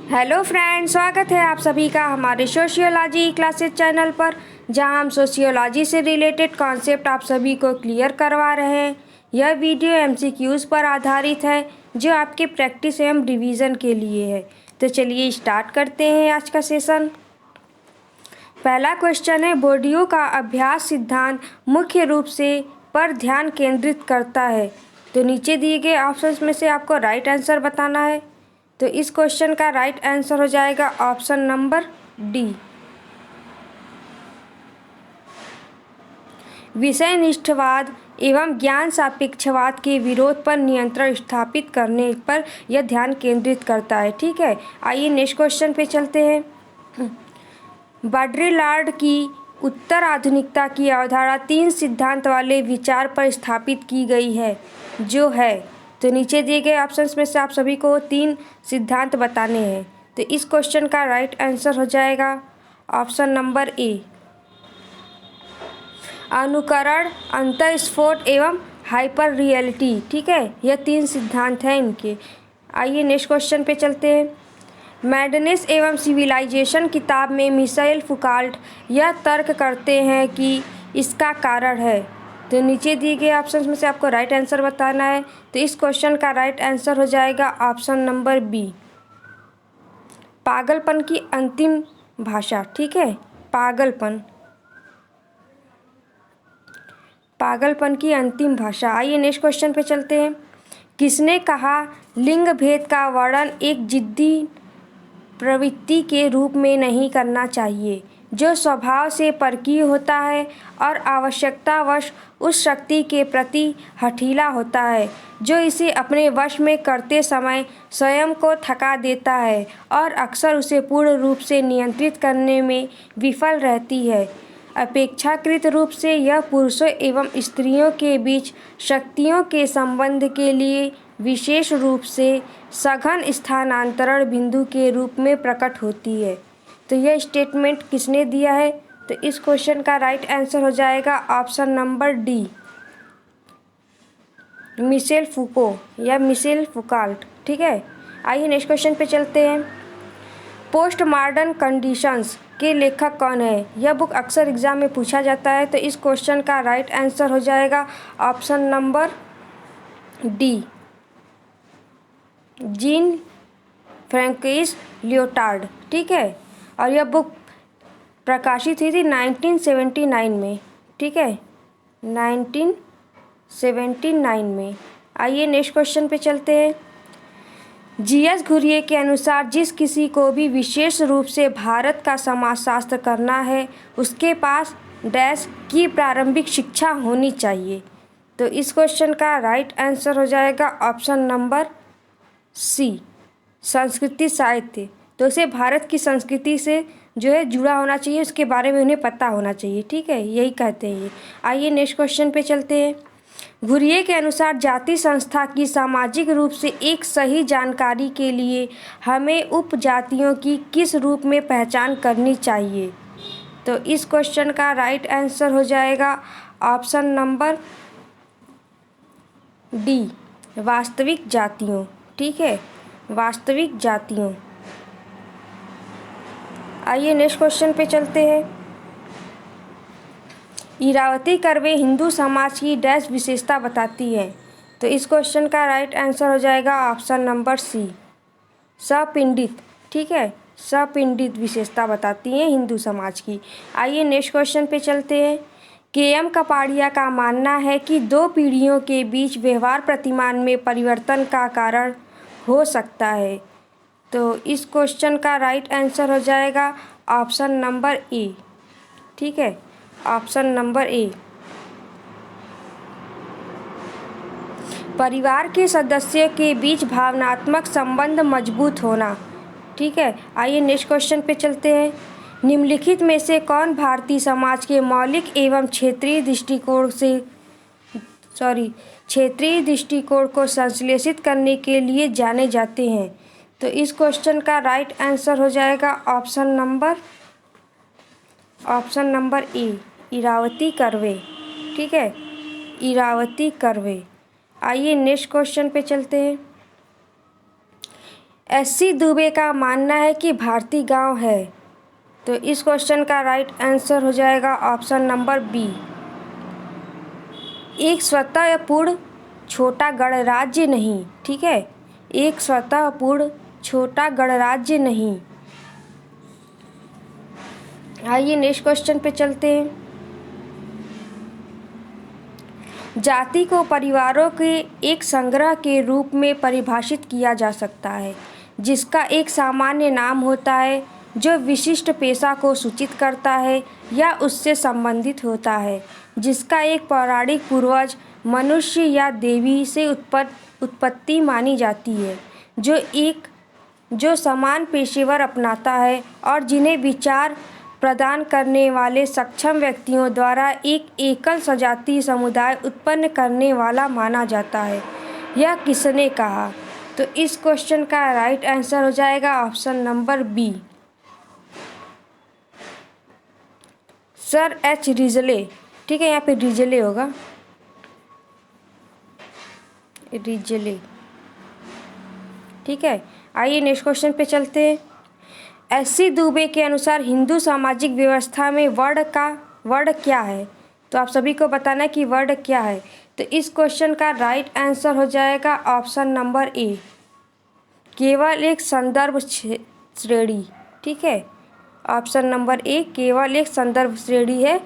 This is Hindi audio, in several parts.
हेलो फ्रेंड्स, स्वागत है आप सभी का हमारे सोशियोलॉजी क्लासेस चैनल पर, जहां हम सोशियोलॉजी से रिलेटेड कॉन्सेप्ट आप सभी को क्लियर करवा रहे हैं। यह वीडियो एमसीक्यूज़ पर आधारित है जो आपके प्रैक्टिस एवं रिवीजन के लिए है। तो चलिए स्टार्ट करते हैं आज का सेशन। पहला क्वेश्चन है, बोर्डियो का अभ्यास सिद्धांत मुख्य रूप से पर ध्यान केंद्रित करता है। तो नीचे दिए गए ऑप्शंस में से आपको राइट आंसर बताना है। तो इस क्वेश्चन का राइट आंसर हो जाएगा ऑप्शन नंबर डी। विषय निष्ठवाद एवं ज्ञान सापेक्षवाद के विरोध पर नियंत्रण स्थापित करने पर यह ध्यान केंद्रित करता है। ठीक है, आइए नेक्स्ट क्वेश्चन पे चलते हैं। बाड्रेलार्ड की उत्तर आधुनिकता की अवधारणा 3 सिद्धांत वाले विचार पर स्थापित की गई है, जो है। तो नीचे दिए गए ऑप्शंस में से आप सभी को 3 सिद्धांत बताने हैं। तो इस क्वेश्चन का राइट आंसर हो जाएगा ऑप्शन नंबर ए। अनुकरण, अंतःस्फोट एवं हाइपर रियलिटी। ठीक है, यह 3 सिद्धांत हैं इनके। आइए नेक्स्ट क्वेश्चन पे चलते हैं। मैडनेस एवं सिविलाइजेशन किताब में मिशेल फुकाल्ट यह तर्क करते हैं कि इसका कारण है। तो नीचे दिए गए ऑप्शंस में से आपको राइट आंसर बताना है। तो इस क्वेश्चन का राइट आंसर हो जाएगा ऑप्शन नंबर बी, पागलपन की अंतिम भाषा। ठीक है, पागलपन की अंतिम भाषा। आइए नेक्स्ट क्वेश्चन पे चलते हैं। किसने कहा लिंग भेद का वर्णन एक जिद्दी प्रवृत्ति के रूप में नहीं करना चाहिए, जो स्वभाव से परकीय होता है और आवश्यकतावश उस शक्ति के प्रति हठीला होता है जो इसे अपने वश में करते समय स्वयं को थका देता है और अक्सर उसे पूर्ण रूप से नियंत्रित करने में विफल रहती है। अपेक्षाकृत रूप से यह पुरुषों एवं स्त्रियों के बीच शक्तियों के संबंध के लिए विशेष रूप से सघन स्थानांतरण बिंदु के रूप में प्रकट होती है। तो यह स्टेटमेंट किसने दिया है? तो इस क्वेश्चन का राइट आंसर हो जाएगा ऑप्शन नंबर डी, मिशेल फुको या मिशेल फुकाल्ट। ठीक है, आइए नेक्स्ट क्वेश्चन पे चलते हैं। पोस्ट मॉडर्न कंडीशंस के लेखक कौन है? यह बुक अक्सर एग्जाम में पूछा जाता है। तो इस क्वेश्चन का राइट आंसर हो जाएगा option number D, gene François Leotard. ठीक है, और यह बुक प्रकाशित हुई थी 1979 में। ठीक है, 1979 में। आइए नेक्स्ट क्वेश्चन पे चलते हैं। जीएस घुरिये के अनुसार जिस किसी को भी विशेष रूप से भारत का समाजशास्त्र करना है, उसके पास डैश की प्रारंभिक शिक्षा होनी चाहिए। तो इस क्वेश्चन का राइट आंसर हो जाएगा ऑप्शन नंबर सी, संस्कृति साहित्य। तो उसे भारत की संस्कृति से जो है जुड़ा होना चाहिए, उसके बारे में उन्हें पता होना चाहिए। ठीक है, यही कहते हैं ये। आइए नेक्स्ट क्वेश्चन पे चलते हैं। घुरिये के अनुसार जाति संस्था की सामाजिक रूप से एक सही जानकारी के लिए हमें उपजातियों की किस रूप में पहचान करनी चाहिए? तो इस क्वेश्चन का राइट आंसर हो जाएगा ऑप्शन नंबर डी, वास्तविक जातियों। ठीक है, वास्तविक जातियों। आइए नेक्स्ट क्वेश्चन पे चलते हैं। इरावती कर्वे हिंदू समाज की डैश विशेषता बताती है। तो इस क्वेश्चन का राइट आंसर हो जाएगा ऑप्शन नंबर सी, सपिंडित। ठीक है, सपिंडित विशेषता बताती है हिंदू समाज की। आइए नेक्स्ट क्वेश्चन पे चलते हैं। के.एम. कपाड़िया का मानना है कि 2 पीढ़ियों के बीच व्यवहार प्रतिमान में परिवर्तन का कारण हो सकता है। तो इस क्वेश्चन का राइट आंसर हो जाएगा ऑप्शन नंबर ए। ठीक है, ऑप्शन नंबर ए, परिवार के सदस्यों के बीच भावनात्मक संबंध मजबूत होना। ठीक है, आइए नेक्स्ट क्वेश्चन पे चलते हैं। निम्नलिखित में से कौन भारतीय समाज के मौलिक एवं क्षेत्रीय दृष्टिकोण को संश्लेषित करने के लिए जाने जाते हैं? तो इस क्वेश्चन का राइट आंसर हो जाएगा option number A, Iravati Karve. ठीक है, इरावती कर्वे। आइए नेक्स्ट क्वेश्चन पे चलते हैं। एससी दुबे का मानना है कि भारतीय गांव है। तो इस क्वेश्चन का राइट आंसर हो जाएगा ऑप्शन नंबर बी। एक स्वतः पूर्ण छोटा गणराज्य नहीं, ठीक है, एक स्वतः पूर्ण छोटा गणराज्य नहीं। आइए नेक्स्ट क्वेश्चन पे चलते हैं। जाति को परिवारों के एक संग्रह के रूप में परिभाषित किया जा सकता है, जिसका एक सामान्य नाम होता है जो विशिष्ट पेशा को सूचित करता है या उससे संबंधित होता है, जिसका एक पौराणिक पूर्वज मनुष्य या देवी से उत्पत्ति मानी जाती है, जो समान पेशेवर अपनाता है और जिन्हें विचार प्रदान करने वाले सक्षम व्यक्तियों द्वारा एक एकल सजातीय समुदाय उत्पन्न करने वाला माना जाता है। यह किसने कहा? तो इस क्वेश्चन का राइट आंसर हो जाएगा option number B, sir H Risley. ठीक है, यहाँ पे रिजले होगा, रिजले। ठीक है, आइए नेक्स्ट क्वेश्चन पे चलते हैं। एससी दुबे के अनुसार हिंदू सामाजिक व्यवस्था में वर्ण क्या है? तो आप सभी को बताना है कि वर्ण क्या है। तो इस क्वेश्चन का राइट आंसर हो जाएगा ऑप्शन नंबर ए, केवल एक संदर्भ श्रेणी। ठीक है, ऑप्शन नंबर ए, केवल एक संदर्भ श्रेणी है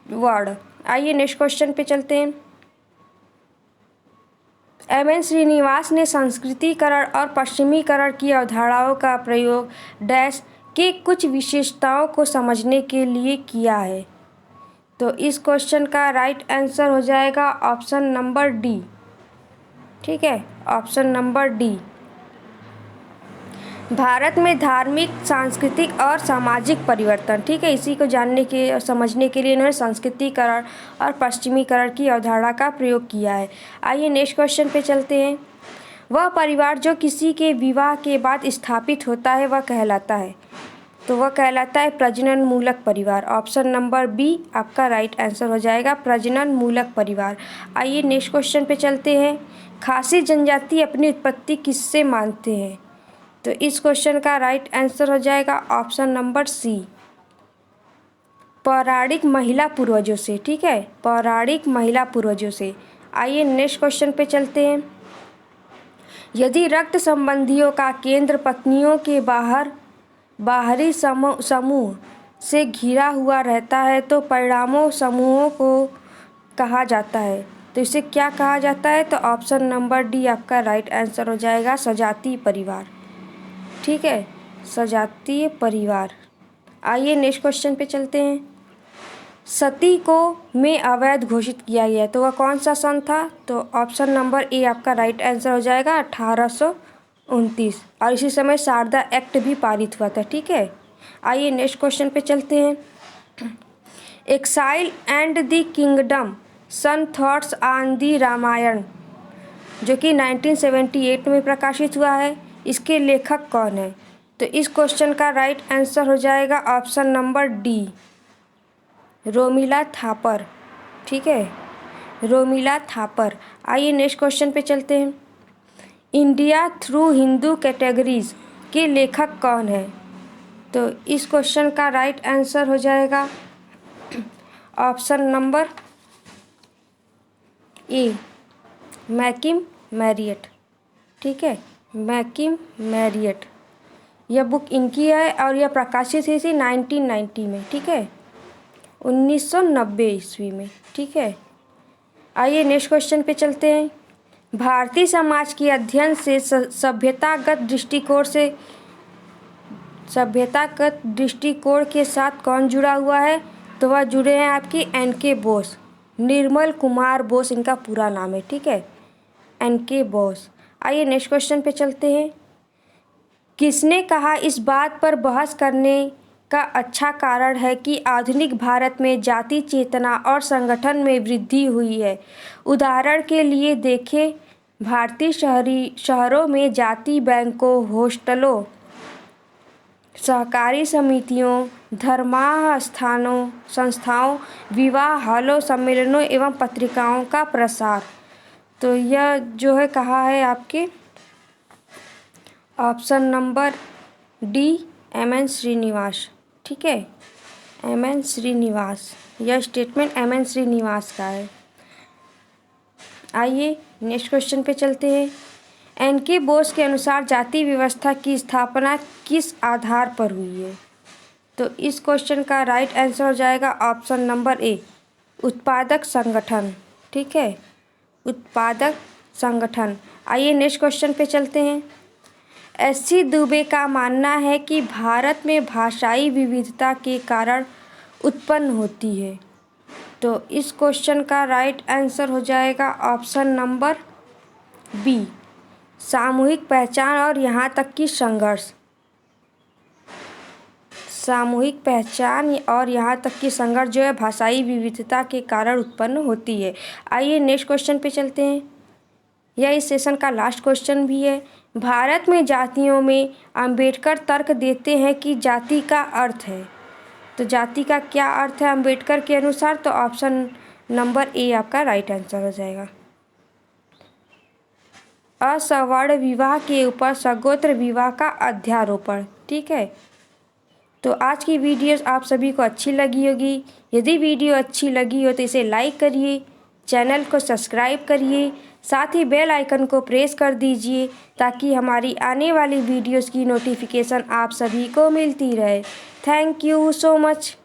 वर्ण। आइए नेक्स्ट क्वेश्चन पे चलते हैं। एम.एन. श्रीनिवास ने संस्कृतिकरण और पश्चिमीकरण की अवधारणाओं का प्रयोग डैश के कुछ विशेषताओं को समझने के लिए किया है। तो इस क्वेश्चन का राइट आंसर हो जाएगा ऑप्शन नंबर डी। ठीक है, ऑप्शन नंबर डी। भारत में धार्मिक, सांस्कृतिक और सामाजिक परिवर्तन। ठीक है, इसी को जानने के समझने के लिए इन्होंने संस्कृतिकरण और पश्चिमीकरण की अवधारणा का प्रयोग किया है। आइए नेक्स्ट क्वेश्चन पे चलते हैं। वह परिवार जो किसी के विवाह के बाद स्थापित होता है वह कहलाता है। तो वह कहलाता है प्रजनन मूलक परिवार। ऑप्शन नंबर बी आपका राइट आंसर हो जाएगा, प्रजनन मूलक परिवार। आइए नेक्स्ट क्वेश्चन पे चलते हैं। खासी जनजाति अपनी उत्पत्ति किससे मानते हैं? तो इस क्वेश्चन का राइट आंसर हो जाएगा ऑप्शन नंबर सी, पौराणिक महिला पूर्वजों से। ठीक है, पौराणिक महिला पूर्वजों से। आइए नेक्स्ट क्वेश्चन पे चलते हैं। यदि रक्त संबंधियों का केंद्र पत्नियों के बाहरी समूह से घिरा हुआ रहता है तो परिणामों समूहों को कहा जाता है। तो इसे क्या कहा जाता है? तो ऑप्शन नंबर डी आपका राइट आंसर हो जाएगा, सजातीय परिवार। ठीक है, सजातीय परिवार। आइए नेक्स्ट क्वेश्चन पे चलते हैं। सती को में अवैध घोषित किया गया, तो वह कौन सा सन था? तो ऑप्शन नंबर ए आपका राइट आंसर हो जाएगा 1829, और इसी समय शारदा एक्ट भी पारित हुआ था। ठीक है, आइए नेक्स्ट क्वेश्चन पे चलते हैं। Exile and the kingdom some thoughts on the Ramayana, जो कि 1978 में प्रकाशित हुआ है, इसके लेखक कौन है? तो इस क्वेश्चन का राइट आंसर हो जाएगा option number D, Romila Thapar. ठीक है, रोमिला थापर। आइए नेक्स्ट क्वेश्चन पे चलते हैं। इंडिया थ्रू हिंदू कैटेगरीज के लेखक कौन है? तो इस क्वेश्चन का राइट आंसर हो जाएगा ऑप्शन नंबर ए, मैकिम मैरियट। ठीक है, मैकिम मैरियट। यह बुक इनकी है और यह प्रकाशित हुई थी 1990 में। ठीक है, 1990 ईस्वी में। ठीक है, आइए नेक्स्ट क्वेश्चन पे चलते हैं। भारतीय समाज के अध्ययन से सभ्यतागत दृष्टिकोण के साथ कौन जुड़ा हुआ है? तो वह जुड़े हैं आपकी एन.के. बोस, निर्मल कुमार बोस इनका पूरा नाम है। ठीक है, एन.के. बोस। आइए नेक्स्ट क्वेश्चन पे चलते हैं। किसने कहा इस बात पर बहस करने का अच्छा कारण है कि आधुनिक भारत में जाति चेतना और संगठन में वृद्धि हुई है? उदाहरण के लिए देखें, भारतीय शहरों में जाति बैंकों, हॉस्टलों, सहकारी समितियों, धर्माह संस्थाओं, विवाह हॉलों, सम्मेलनों एवं पत्रिकाओं का प्रसार। तो यह जो है कहा है आपके option number D M N. Srinivas. ठीक है, एम.एन. श्रीनिवास, यह स्टेटमेंट एम.एन. श्रीनिवास का है। आइए नेक्स्ट क्वेश्चन पे चलते हैं। एन.के. बोस के अनुसार जाति व्यवस्था की स्थापना किस आधार पर हुई है? तो इस क्वेश्चन का राइट आंसर हो जाएगा ऑप्शन नंबर ए, उत्पादक संगठन। ठीक है, उत्पादक संगठन। आइए नेक्स्ट क्वेश्चन पे चलते हैं। एस.सी. दुबे का मानना है कि भारत में भाषाई विविधता के कारण उत्पन्न होती है। तो इस क्वेश्चन का राइट आंसर हो जाएगा ऑप्शन नंबर बी, सामूहिक पहचान और यहाँ तक कि संघर्ष। सामूहिक पहचान और यहाँ तक कि संघर्ष जो है भाषाई विविधता के कारण उत्पन्न होती है। आइए नेक्स्ट क्वेश्चन पे चलते हैं। यह इस सेशन का लास्ट क्वेश्चन भी है। भारत में जातियों में अंबेडकर तर्क देते हैं कि जाति का अर्थ है। तो जाति का क्या अर्थ है अंबेडकर के अनुसार? तो ऑप्शन नंबर ए आपका राइट आंसर हो जाएगा। असवर्ण विवाह के ऊपर सगोत्र विवाह का अध्यारोपण। ठीक है, तो आज की वीडियो आप सभी को अच्छी लगी होगी। यदि वीडियो अच्छी लगी हो तो इसे लाइक करिए, चैनल को सब्सक्राइब करिए, साथ ही बेल आइकन को प्रेस कर दीजिए ताकि हमारी आने वाली वीडियोस की नोटिफिकेशन आप सभी को मिलती रहे। Thank you so much.